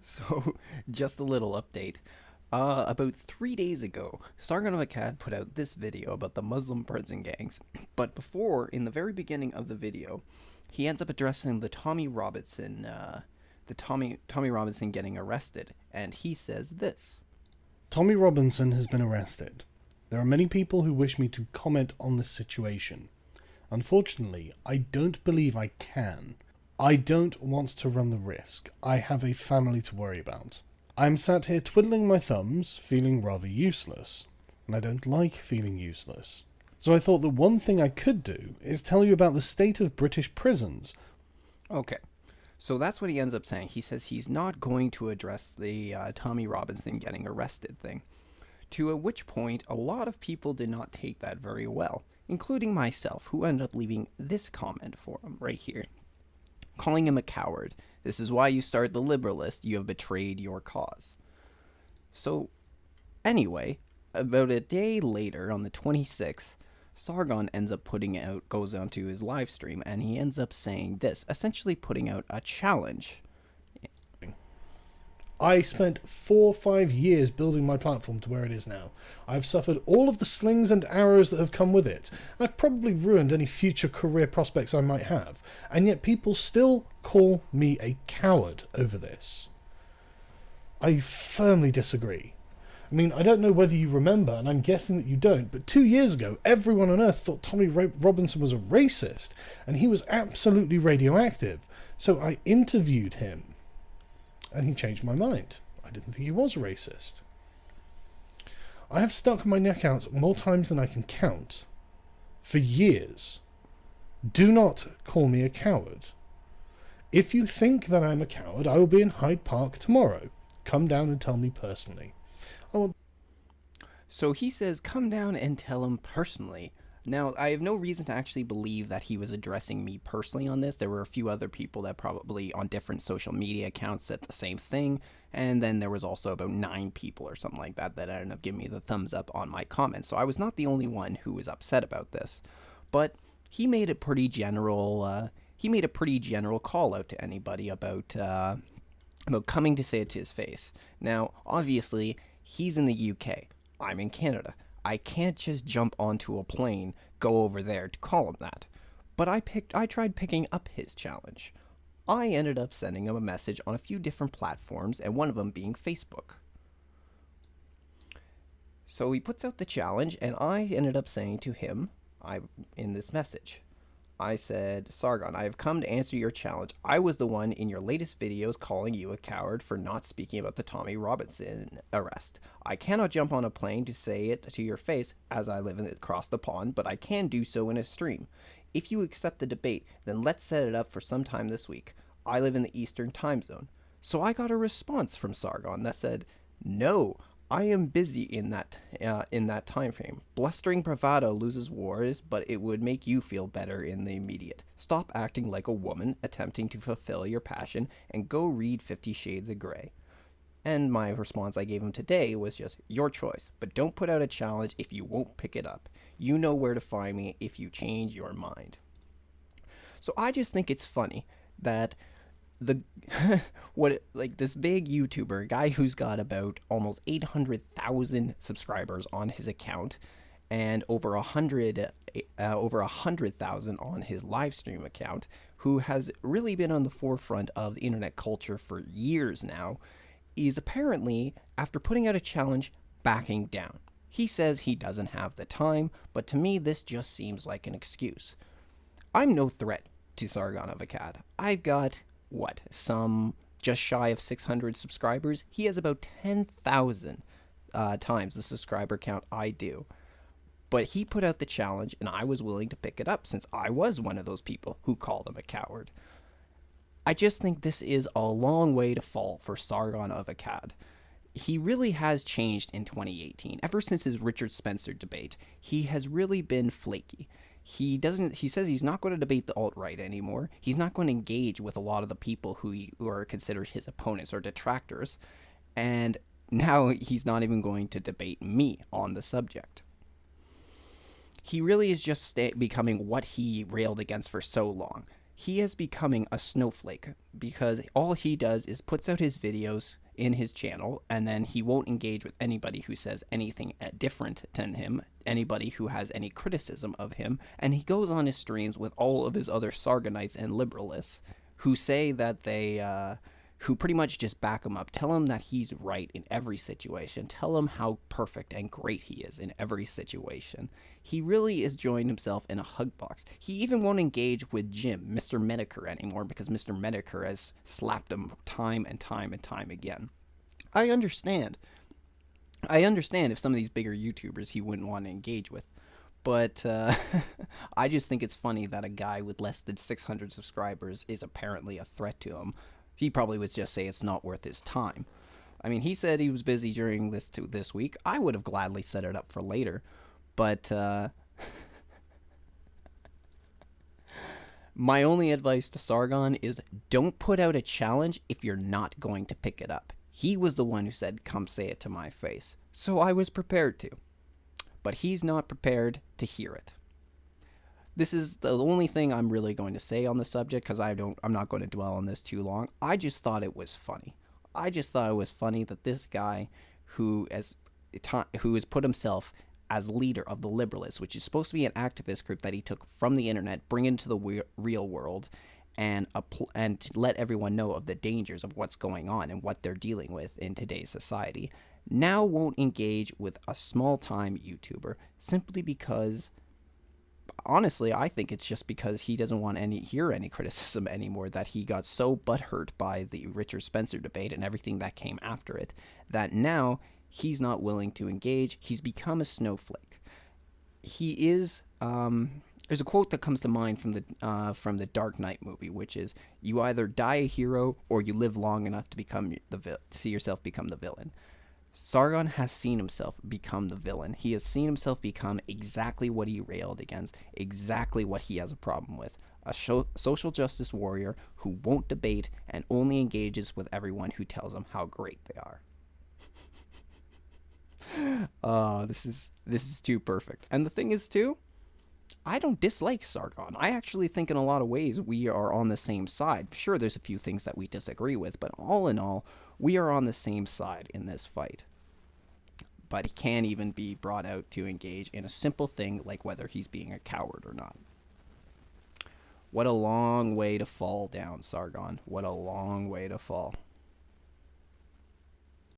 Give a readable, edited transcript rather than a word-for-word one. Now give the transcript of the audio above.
So, just a little update. About 3 days ago, Sargon of Akkad put out this video about the Muslim prison gangs. But before, in the very beginning of the video, he ends up addressing the Tommy Robinson getting arrested, and he says this. Tommy Robinson has been arrested. There are many people who wish me to comment on this situation. Unfortunately, I don't believe I can. I don't want to run the risk. I have a family to worry about. I'm sat here twiddling my thumbs, feeling rather useless. And I don't like feeling useless. So I thought the one thing I could do is tell you about the state of British prisons. Okay, so that's what he ends up saying. He says he's not going to address the Tommy Robinson getting arrested thing. To which point, a lot of people did not take that very well, including myself, who ended up leaving this comment for him right here, calling him a coward. This is why you started the Liberalist. You have betrayed your cause. So, anyway, about a day later, on the 26th, Sargon goes onto his live stream, and he ends up saying this, essentially putting out a challenge. I spent 4 or 5 years building my platform to where it is now. I've suffered all of the slings and arrows that have come with it. I've probably ruined any future career prospects I might have. And yet people still call me a coward over this. I firmly disagree. I mean, I don't know whether you remember, and I'm guessing that you don't, but 2 years ago, everyone on Earth thought Tommy Robinson was a racist, and he was absolutely radioactive. So I interviewed him. And he changed my mind. I didn't think he was racist. I have stuck my neck out more times than I can count. For years. Do not call me a coward. If you think that I'm a coward, I will be in Hyde Park tomorrow. Come down and tell me personally. So he says, come down and tell him personally. Now, I have no reason to actually believe that he was addressing me personally on this. There were a few other people that probably on different social media accounts said the same thing. And then there was also about 9 people or something like that that ended up giving me the thumbs up on my comments. So I was not the only one who was upset about this. But he made a pretty general call out to anybody about coming to say it to his face. Now, obviously, he's in the UK. I'm in Canada. I can't just jump onto a plane, go over there to call him that. But I tried picking up his challenge. I ended up sending him a message on a few different platforms, and one of them being Facebook. So he puts out the challenge, and I ended up saying to him, in this message, I said, Sargon, I have come to answer your challenge. I was the one in your latest videos calling you a coward for not speaking about the Tommy Robinson arrest. I cannot jump on a plane to say it to your face as I live across the pond, but I can do so in a stream. If you accept the debate, then let's set it up for some time this week. I live in the Eastern time zone. So I got a response from Sargon that said, no, I am busy in that time frame. Blustering bravado loses wars, but it would make you feel better in the immediate. Stop acting like a woman, attempting to fulfill your passion, and go read 50 Shades of Grey. And my response I gave him today was just, your choice, but don't put out a challenge if you won't pick it up. You know where to find me if you change your mind. So I just think it's funny that the this big YouTuber guy who's got about almost 800,000 subscribers on his account and over 100,000 on his live stream account, who has really been on the forefront of the internet culture for years now, is apparently, after putting out a challenge, backing down. He says he doesn't have the time, but to me this just seems like an excuse. I'm no threat to Sargon of Akkad. I've got some just shy of 600 subscribers. He has about 10,000 times the subscriber count I do. But he put out the challenge, and I was willing to pick it up since I was one of those people who called him a coward. I just think this is a long way to fall for Sargon of Akkad. He really has changed in 2018. Ever since his Richard Spencer debate, he has really been flaky. He says he's not going to debate the alt-right anymore. He's not going to engage with a lot of the people who are considered his opponents or detractors. And now he's not even going to debate me on the subject. He really is just becoming what he railed against for so long. he is becoming a snowflake because all he does is puts out his videos in his channel, and then he won't engage with anybody who says anything different than him, anybody who has any criticism of him, and he goes on his streams with all of his other Sargonites and liberalists who say that who pretty much just back him up, tell him that he's right in every situation, tell him how perfect and great he is in every situation. He really is joined himself in a hug box. He even won't engage with Jim, Mr. Medicare, anymore because Mr. Medicare has slapped him time and time and time again. I understand. I understand if some of these bigger YouTubers he wouldn't want to engage with. But I just think it's funny that a guy with less than 600 subscribers is apparently a threat to him. He probably would just say it's not worth his time. I mean, he said he was busy during this week. I would have gladly set it up for later. But my only advice to Sargon is don't put out a challenge if you're not going to pick it up. He was the one who said, come say it to my face. So I was prepared to. But he's not prepared to hear it. This is the only thing I'm really going to say on the subject because I'm not going to dwell on this too long. I just thought it was funny. I just thought it was funny that this guy who has put himself as leader of the Liberalists, which is supposed to be an activist group that he took from the internet, bring into the real world, and let everyone know of the dangers of what's going on and what they're dealing with in today's society, now won't engage with a small-time YouTuber simply because, honestly, I think it's just because he doesn't want hear any criticism anymore, that he got so butthurt by the Richard Spencer debate and everything that came after it, that now he's not willing to engage. He's become a snowflake. He is. There's a quote that comes to mind from the Dark Knight movie, which is, "You either die a hero or you live long enough to see yourself become the villain." Sargon has seen himself become the villain. He has seen himself become exactly what he railed against, exactly what he has a problem with. A social justice warrior who won't debate and only engages with everyone who tells him how great they are. This is too perfect. And the thing is, too, I don't dislike Sargon. I actually think in a lot of ways we are on the same side. Sure, there's a few things that we disagree with, but all in all, we are on the same side in this fight. But he can't even be brought out to engage in a simple thing like whether he's being a coward or not. What a long way to fall down, Sargon. What a long way to fall.